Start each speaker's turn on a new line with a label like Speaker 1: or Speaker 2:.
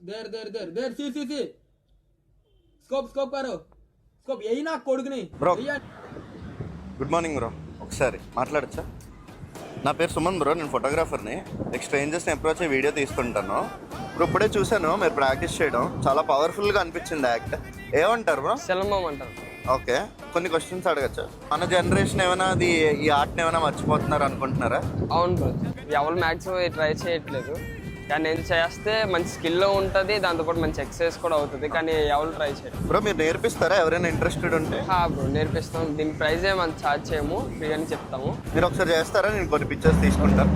Speaker 1: देर देर देर देर सी scope scope करो scope यही ना కొడుకుని
Speaker 2: బ్రో గుడ్ మార్నింగ్ బ్రో. ఒకసారి మాట్లాడచ్చా? నా పేరు సుమన్ బ్రో, నేను ఫోటోగ్రాఫర్ని. స్ట్రేంజర్స్ని అప్రోచ్ అయ్యి వీడియో తీసుకుంటాను బ్రో. ఇప్పుడే చూశాను మీరు ప్రాక్టీస్ చేయడం, చాలా పవర్ఫుల్గా అనిపించింది యాక్ట్. ఏమంటారు బ్రో?
Speaker 3: సెలమం అంటారు.
Speaker 2: ఓకే, కొన్ని క్వశ్చన్స్ అడగచ్చా? మన జనరేషన్ ఏమైనా ఈ ఆర్ట్ని ఏమైనా మర్చిపోతున్నారు అనుకుంటున్నారా?
Speaker 3: అవును బ్రో, ఎవరు మ్యాక్సిమం ట్రై చేయట్లేదు. కానీ నేను చేస్తే మంచి స్కిల్ ఉంటుంది, దాంతోపాటు మంచి ఎక్సర్సైజ్ కూడా అవుతుంది. కానీ ఎవరు ట్రై చేయరు
Speaker 2: బ్రో. మీరు నేర్పిస్తారా ఎవరైనా ఇంట్రెస్టెడ్ ఉంటే?
Speaker 3: బ్రో నేర్పిస్తాం. దీని ప్రైజ్ ఏమని ఛార్జ్ చేయము, ఫ్రీగానే చెప్తాము.
Speaker 2: మీరు ఒకసారి చేస్తారా? నేను కొన్ని పిక్చర్స్ తీసుకుంటాను.